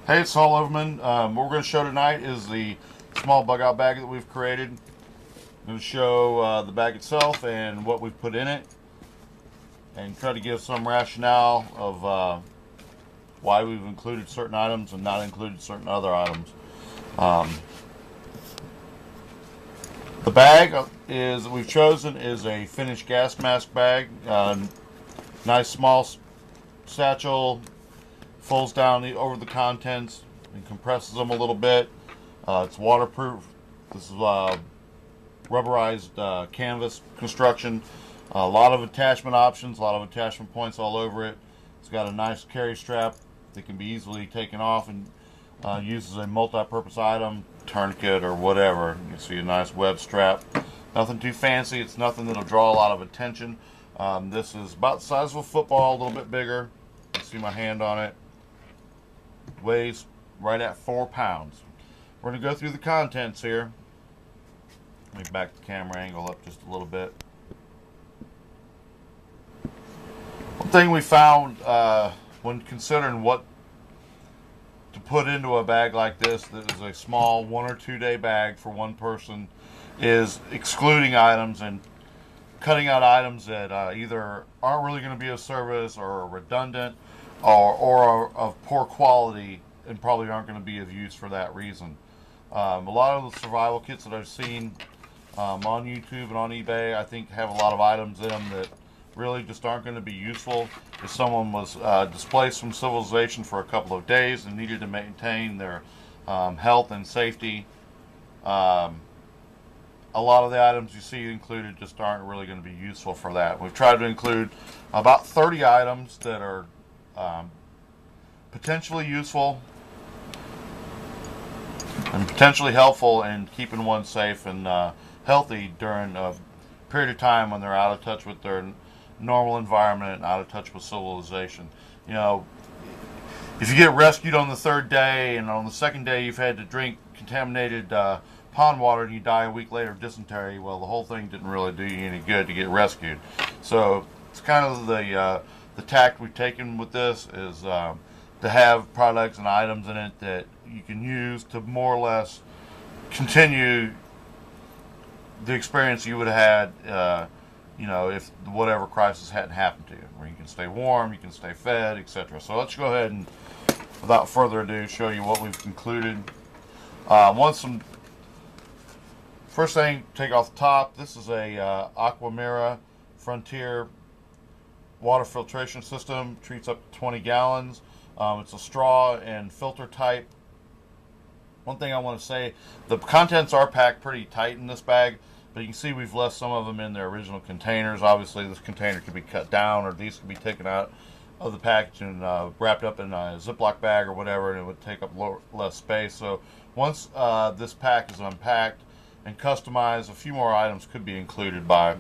Hey, it's Saul Overman. What we're going to show tonight is the small bug out bag that we've created. I'm going to show the bag itself and what we've put in it, and try to give some rationale of why we've included certain items and not included certain other items. The bag that we've chosen is a finished gas mask bag. Nice small satchel. Folds down over the contents and compresses them a little bit. It's waterproof. This is rubberized canvas construction. A lot of attachment options, a lot of attachment points all over it. It's got a nice carry strap that can be easily taken off and used as a multi-purpose item, tourniquet or whatever. You can see a nice web strap. Nothing too fancy. It's nothing that'll draw a lot of attention. This is about the size of a football, a little bit bigger. You can see my hand on it. Weighs right at 4 pounds. We're going to go through the contents here. Let me back the camera angle up just a little bit. One thing we found when considering what to put into a bag like this that is a small 1 or 2 day bag for one person is excluding items and cutting out items that either aren't really going to be of service or are redundant or of poor quality and probably aren't going to be of use for that reason. A lot of the survival kits that I've seen on YouTube and on eBay, I think, have a lot of items in them that really just aren't going to be useful. If someone was displaced from civilization for a couple of days and needed to maintain their health and safety, a lot of the items you see included just aren't really going to be useful for that. We've tried to include about 30 items that are potentially useful and potentially helpful in keeping one safe and healthy during a period of time when they're out of touch with their normal environment and out of touch with civilization. You know, if you get rescued on the 3rd day and on the 2nd day you've had to drink contaminated pond water and you die a week later of dysentery, well, the whole thing didn't really do you any good to get rescued. So it's kind of the tact we've taken with this is to have products and items in it that you can use to more or less continue the experience you would have had, if whatever crisis hadn't happened to you, where you can stay warm, you can stay fed, etc. So let's go ahead and, without further ado, show you what we've included. First thing, take off the top. This is a Aquamira Frontier water filtration system. Treats up to 20 gallons. It's a straw and filter type. One thing I want to say, the contents are packed pretty tight in this bag, but you can see we've left some of them in their original containers. Obviously this container could be cut down, or these could be taken out of the package and wrapped up in a Ziploc bag or whatever, and it would take up less space. So once this pack is unpacked and customized, a few more items could be included by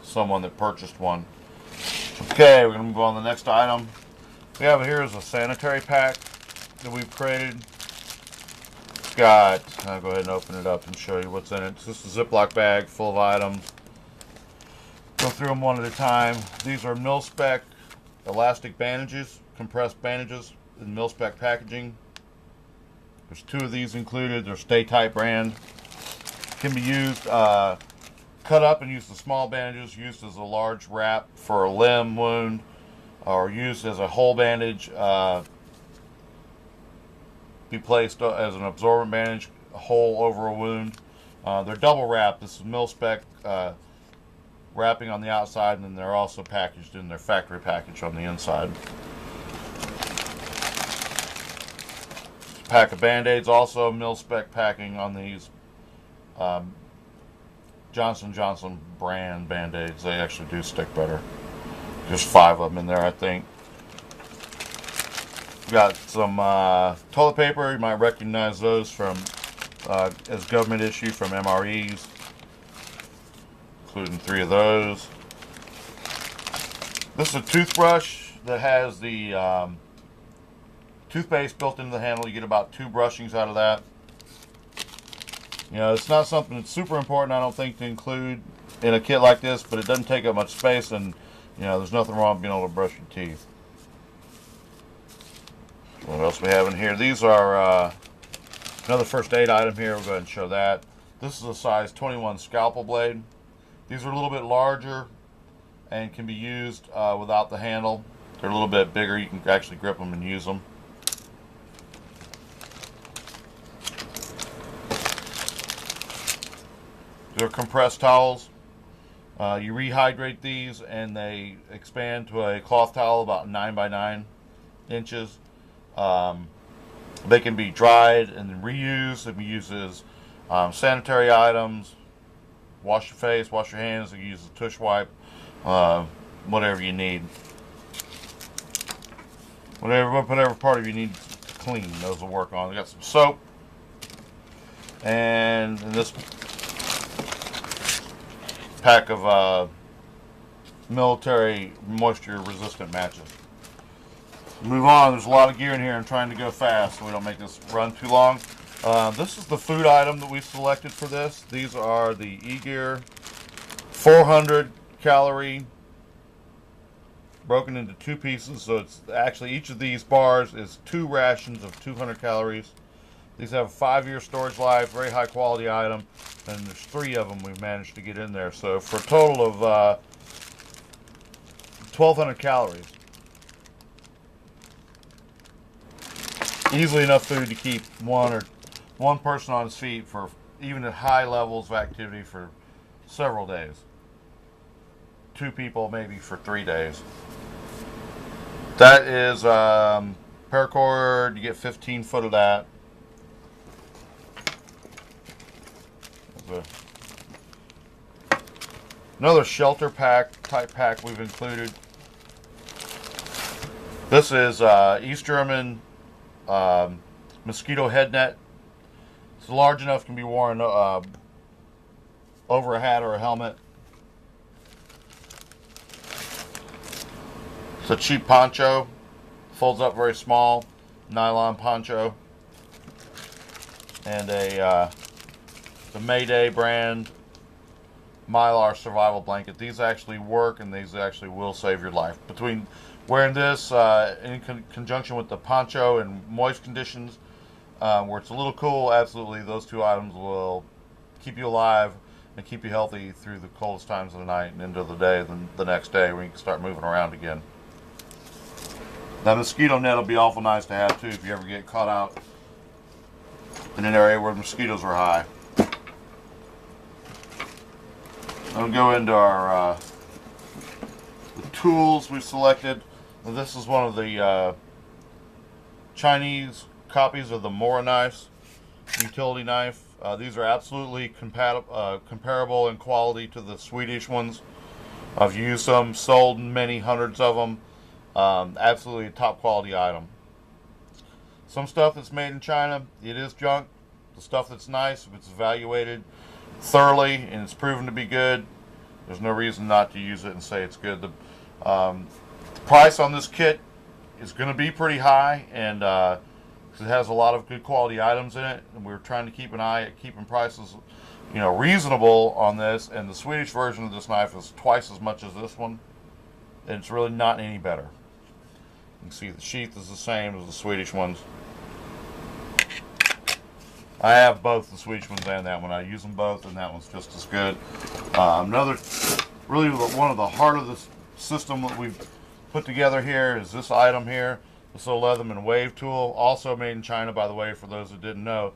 someone that purchased one. Okay, we're going to move on to the next item. We have here is a sanitary pack that we've created. It's got, I'll go ahead and open it up and show you what's in it. It's just a Ziploc bag full of items. Go through them one at a time. These are mil-spec elastic bandages, compressed bandages in mil-spec packaging. There's 2 of these included. They're Stay Tight brand. Can be used, cut up and used as small bandages, used as a large wrap for a limb wound, or used as a whole bandage, be placed as an absorbent bandage, a hole over a wound. They're double wrapped. This is mil-spec wrapping on the outside, and then they're also packaged in their factory package on the inside. Pack of Band-Aids, also mil-spec packing on these. Johnson & Johnson brand Band-Aids. They actually do stick better. There's 5 of them in there, I think. Got some toilet paper. You might recognize those from as government issue from MREs, including 3 of those. This is a toothbrush that has the toothpaste built into the handle. You get about 2 brushings out of that. You know, it's not something that's super important, I don't think, to include in a kit like this, but it doesn't take up much space, and you know, there's nothing wrong with being able to brush your teeth. What else we have in here? These are another first aid item here. We'll go ahead and show that. This is a size 21 scalpel blade. These are a little bit larger and can be used without the handle. They're a little bit bigger. You can actually grip them and use them. They're compressed towels. You rehydrate these and they expand to a cloth towel about 9 by 9 inches. They can be dried and then reused. They can be used as sanitary items. Wash your face, wash your hands. You can use a tush wipe, whatever you need. Whatever part of you need to clean, those will work on. We got some soap, and in this pack of military moisture-resistant matches. Move on. There's a lot of gear in here. I'm trying to go fast so we don't make this run too long. This is the food item that we selected for this. These are the E-Gear 400 calorie broken into 2 pieces. So it's actually each of these bars is 2 rations of 200 calories. These have a 5-year storage life, very high quality item, and there's 3 of them we've managed to get in there. So for a total of 1,200 calories. Easily enough food to keep one person on his feet for even at high levels of activity for several days. 2 people maybe for 3 days. That is paracord. You get 15 foot of that. Another shelter pack type pack we've included. This is East German mosquito head net. It's large enough, can be worn over a hat or a helmet. It's a cheap poncho, folds up very small, nylon poncho, and the Mayday brand Mylar survival blanket. These actually work, and these actually will save your life. Between wearing this in conjunction with the poncho in moist conditions, where it's a little cool, absolutely those 2 items will keep you alive and keep you healthy through the coldest times of the night and into the day, the next day when you can start moving around again. That mosquito net will be awful nice to have too if you ever get caught out in an area where mosquitoes are high. I'll go into our the tools we've selected. This is one of the Chinese copies of the Mora knives, utility knife. These are absolutely comparable in quality to the Swedish ones. I've used them, sold many hundreds of them. Absolutely a top quality item. Some stuff that's made in China, it is junk. The stuff that's nice, if it's evaluated thoroughly and it's proven to be good, there's no reason not to use it and say it's good. The price on this kit is going to be pretty high, and it has a lot of good quality items in it, and we're trying to keep an eye at keeping prices, reasonable on this. And the Swedish version of this knife is twice as much as this one, and it's really not any better. You can see the sheath is the same as the Swedish ones. I have both the Swedish ones and that one. I use them both, and that one's just as good. Really one of the heart of this system that we've put together here is this item here, the Saul Overman wave tool, also made in China, by the way, for those that didn't know.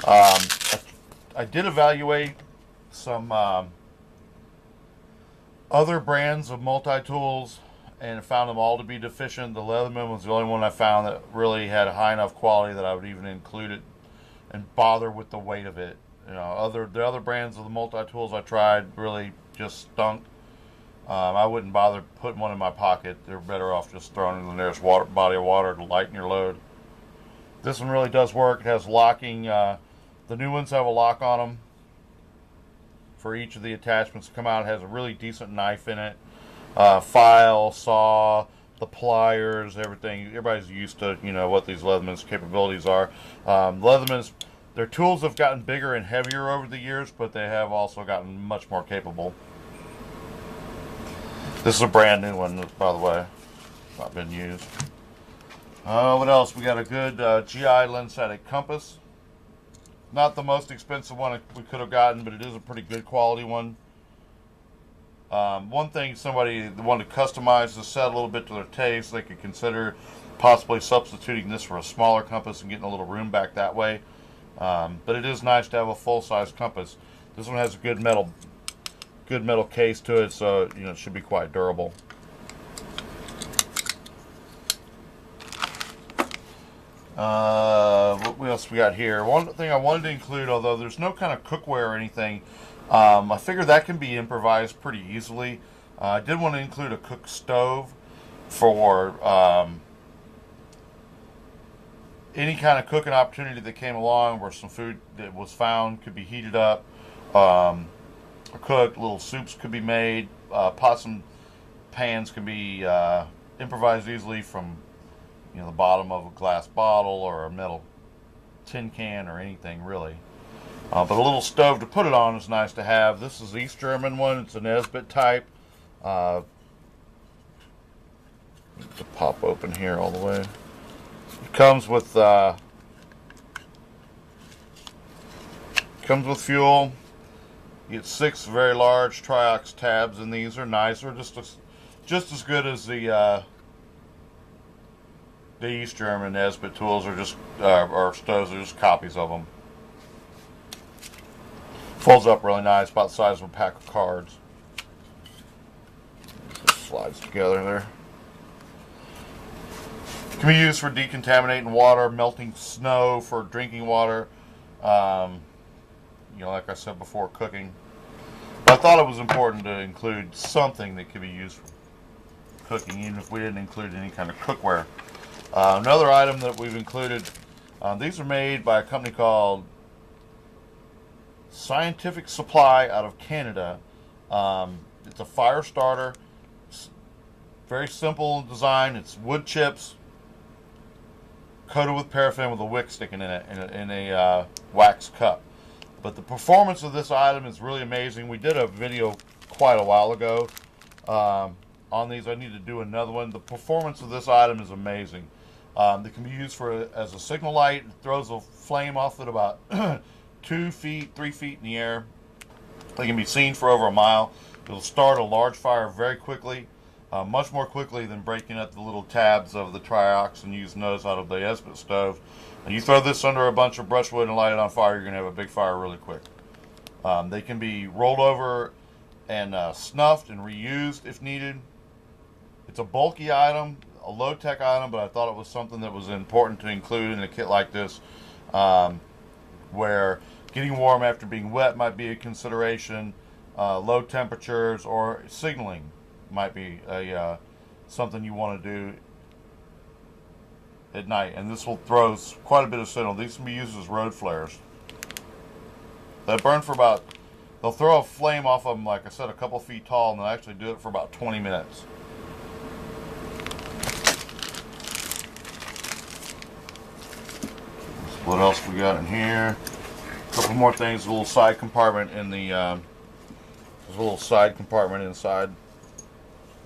I did evaluate some other brands of multi-tools and found them all to be deficient. The Leatherman was the only one I found that really had a high enough quality that I would even include it and bother with the weight of it. The other brands of the multi-tools I tried really just stunk. I wouldn't bother putting one in my pocket. They're better off just throwing it in the nearest body of water to lighten your load. This one really does work. It has locking. The new ones have a lock on them for each of the attachments that come out. It has a really decent knife in it. File, saw, the pliers, everything. Everybody's used to what these Leatherman's capabilities are. Leatherman's, their tools have gotten bigger and heavier over the years, but they have also gotten much more capable. This is a brand new one, by the way. Not been used. What else? We got a good GI lensatic compass. Not the most expensive one we could have gotten, but it is a pretty good quality one. One thing, somebody wanted to customize the set a little bit to their taste, they could consider possibly substituting this for a smaller compass and getting a little room back that way. But it is nice to have a full-size compass. This one has a good metal case to it, so it should be quite durable. What else we got here? One thing I wanted to include, although there's no kind of cookware or anything, I figure that can be improvised pretty easily. I did want to include a cook stove for any kind of cooking opportunity that came along where some food that was found could be heated up or cooked. Little soups could be made. Pots and pans can be improvised easily from the bottom of a glass bottle or a metal tin can or anything really. But a little stove to put it on is nice to have. This is the East German one. It's an Esbit type. To pop open here all the way. It comes with fuel. You get 6 very large Triox tabs, and these are nice. They're just as good as the East German Esbit tools, or stoves are just copies of them. Folds up really nice, about the size of a pack of cards. Just slides together there. Can be used for decontaminating water, melting snow for drinking water. Like I said before, cooking. But I thought it was important to include something that could be used for cooking, even if we didn't include any kind of cookware. Another item that we've included, these are made by a company called Scientific Supply out of Canada. It's a Firestarter. It's very simple design. It's wood chips coated with paraffin with a wick sticking in it in a wax cup. But the performance of this item is really amazing. We did a video quite a while ago on these. I need to do another one. The performance of this item is amazing. They can be used as a signal light. It throws a flame off at about 2 feet, 3 feet in the air. They can be seen for over a mile. It'll start a large fire very quickly, much more quickly than breaking up the little tabs of the Triox and using those out of the Esbit stove. And you throw this under a bunch of brushwood and light it on fire, you're going to have a big fire really quick. They can be rolled over and snuffed and reused if needed. It's a bulky item, a low-tech item, but I thought it was something that was important to include in a kit like this, where getting warm after being wet might be a consideration. Low temperatures or signaling might be something you want to do at night, and this will throw quite a bit of signal. These can be used as road flares. They burn for they'll throw a flame off of them, like I said, a couple feet tall, and they'll actually do it for about 20 minutes. What else we got in here? A couple more things. A little side compartment in the there's a little side compartment inside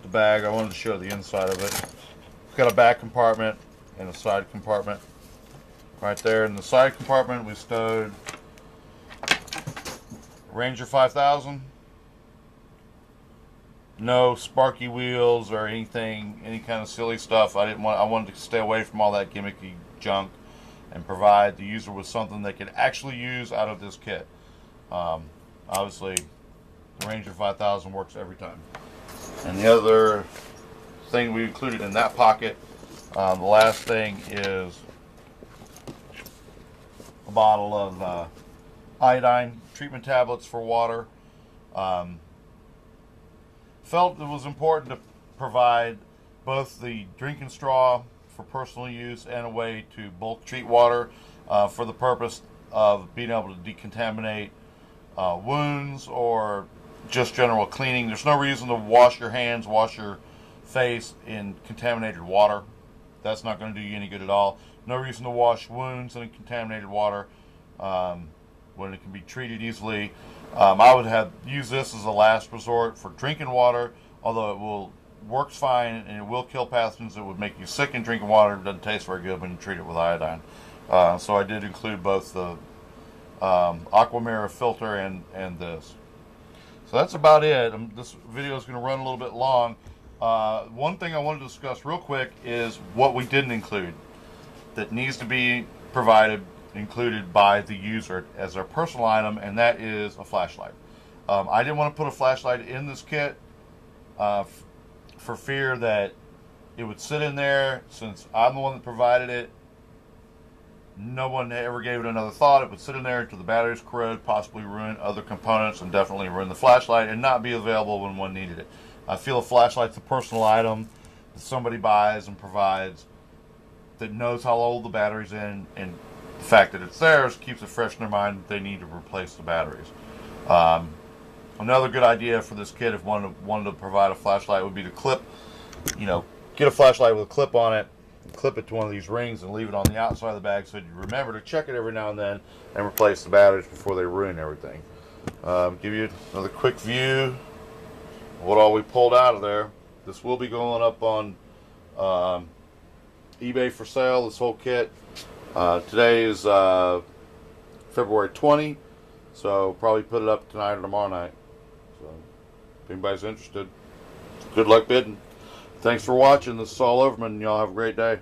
the bag. I wanted to show the inside of it. It's got a back compartment and a side compartment. Right there in the side compartment we stowed Ranger 5000. No sparky wheels or anything, any kind of silly stuff. I wanted to stay away from all that gimmicky junk and provide the user with something they could actually use out of this kit. Obviously, the Ranger 5000 works every time. And the other thing we included in that pocket, the last thing is a bottle of iodine treatment tablets for water. Felt it was important to provide both the drinking straw for personal use and a way to bulk treat water for the purpose of being able to decontaminate wounds or just general cleaning. There's no reason to wash your hands, wash your face in contaminated water. That's not going to do you any good at all. No reason to wash wounds in contaminated water when it can be treated easily. I would use this as a last resort for drinking water, although it will works fine, and it will kill pathogens that would make you sick in drinking water. It doesn't taste very good when you treat it with iodine. So I did include both the Aquamira filter and this. So that's about it. This video is going to run a little bit long. One thing I wanted to discuss real quick is what we didn't include that needs to be included by the user as their personal item, and that is a flashlight. I didn't want to put a flashlight in this kit for fear that it would sit in there. Since I'm the one that provided it, no one ever gave it another thought. It would sit in there until the batteries corrode, possibly ruin other components, and definitely ruin the flashlight and not be available when one needed it. I feel a flashlight's a personal item that somebody buys and provides that knows how old the battery's in, and the fact that it's theirs keeps it fresh in their mind that they need to replace the batteries. Another good idea for this kit, if one wanted to provide a flashlight, would be to clip, get a flashlight with a clip on it, and clip it to one of these rings and leave it on the outside of the bag so you remember to check it every now and then and replace the batteries before they ruin everything. Give you another quick view of what all we pulled out of there. This will be going up on eBay for sale, this whole kit. Today is February 20, so probably put it up tonight or tomorrow night. So if anybody's interested, good luck bidding. Thanks for watching. This is Saul Overman, and y'all have a great day.